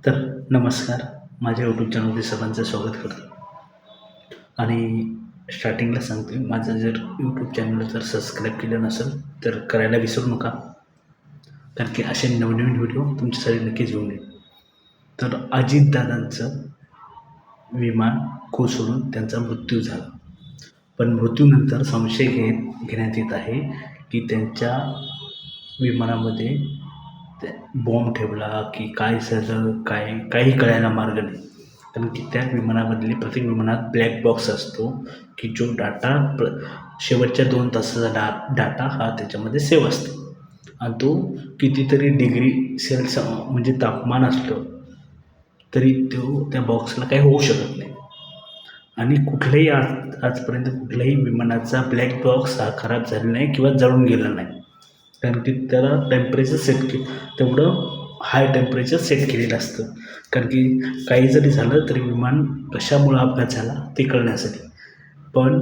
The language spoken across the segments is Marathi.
तर नमस्कार. माझ्या यूट्यूब चॅनलमध्ये सर्वांचं स्वागत करतो आणि स्टार्टिंगला सांगतो माझं जर यूट्यूब चॅनल जर सबस्क्राईब केलं नसेल तर करायला विसरू नका, कारण की असे नवनवीन व्हिडिओ तुमच्यासाठी नक्कीच घेऊन येईल. तर अजितदादांचं विमान कोसळून त्यांचा मृत्यू झाला, पण मृत्यूनंतर संशय घेण्यात येत आहे की त्यांच्या विमानामध्ये बॉम्ब ठेवला की काय झालं, काही कळायला मार्ग नाही. कारण की त्या विमानामधली प्रत्येक विमानात ब्लॅक बॉक्स असतो की जो डाटा शेवटच्या 2 तासाचा डाटा हा त्याच्यामध्ये सेव्ह असतो आणि तो कितीतरी डिग्री म्हणजे तापमान असलं तरी तो त्या बॉक्सला काही होऊ शकत नाही. आणि कुठल्याही आजपर्यंत कुठल्याही विमानाचा ब्लॅक बॉक्स हा खराब झाला नाही किंवा जळून गेला नाही, कारण की त्याला टेम्परेचर तेवढं हाय टेम्परेचर सेट केलेलं असतं. कारण की काही जरी झालं तरी विमान कशामुळं अपघात झाला ते कळण्यासाठी. पण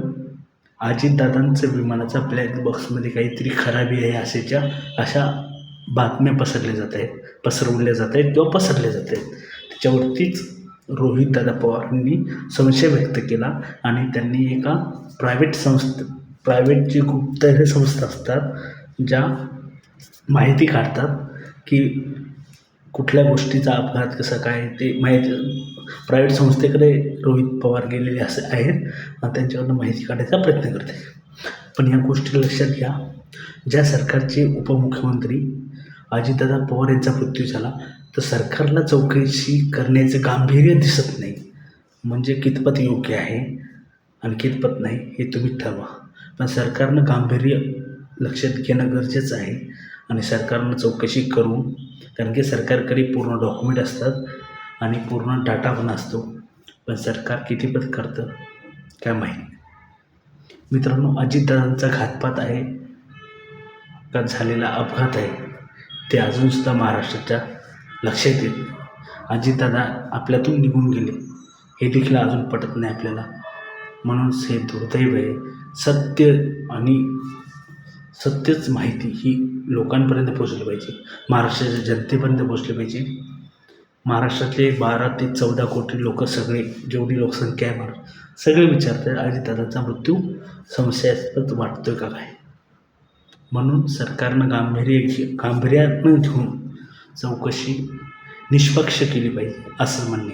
अजितदादांचं विमानाचा ब्लॅक बॉक्समध्ये काहीतरी खराबी आहे अशा बातम्या पसरवल्या जात आहेत त्याच्यावरतीच रोहितदादा पवारांनी संशय व्यक्त केला आणि त्यांनी एका प्रायव्हेट जी गुप्तहेर संस्था असतात ज्या माहिती काढतात की कुठल्या गोष्टीचा अपघात कसा काय ते माहिती प्रायव्हेट संस्थेकडे रोहित पवार गेलेले असे आहेत आणि त्यांच्याकडून माहिती काढायचा प्रयत्न करते. पण या गोष्टी लक्षात घ्या, ज्या सरकारचे उपमुख्यमंत्री अजितदादा पवार यांचा मृत्यू झाला तर सरकारला चौकशी करण्याचं गांभीर्य दिसत नाही. म्हणजे कितपत योग्य आहे आणि कितपत नाही हे तुम्ही ठरवा. पण सरकारनं गांभीर्य लक्षात घेणं गरजेचं आहे आणि सरकारनं चौकशी करून, कारण की सरकारकडे पूर्ण डॉक्युमेंट असतात आणि पूर्ण डाटा पण असतो, पण सरकार कितीपत करतं काय माहीत. मित्रांनो, अजितदादांचा घातपात आहे का झालेला अपघात आहे ते अजूनसुद्धा महाराष्ट्राच्या लक्षात येत नाही. अजितदादा आपल्यातून निघून गेले हे देखील अजून पटत नाही आपल्याला. म्हणून हे दुर्दैव आहे. सत्यच माहिती ही लोकांपर्यंत पोचली पाहिजे, महाराष्ट्राच्या जनतेपर्यंत पोचली पाहिजे. महाराष्ट्रातले 12 ते 14 कोटी लोक सगळे, जेवढी लोकसंख्या आहे सगळे विचारतात अजितदादांचा मृत्यू संशयास्पद वाटतोय का काय. म्हणून सरकारनं गांभीर्यानं घेऊन चौकशी निष्पक्ष केली पाहिजे असं म्हणणे.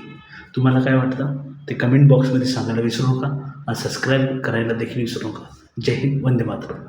तुम्हाला काय वाटतं ते कमेंट बॉक्समध्ये सांगायला विसरू नका आणि सबस्क्राईब करायला देखील विसरू नका. जय हिंद, वंदे मातरम.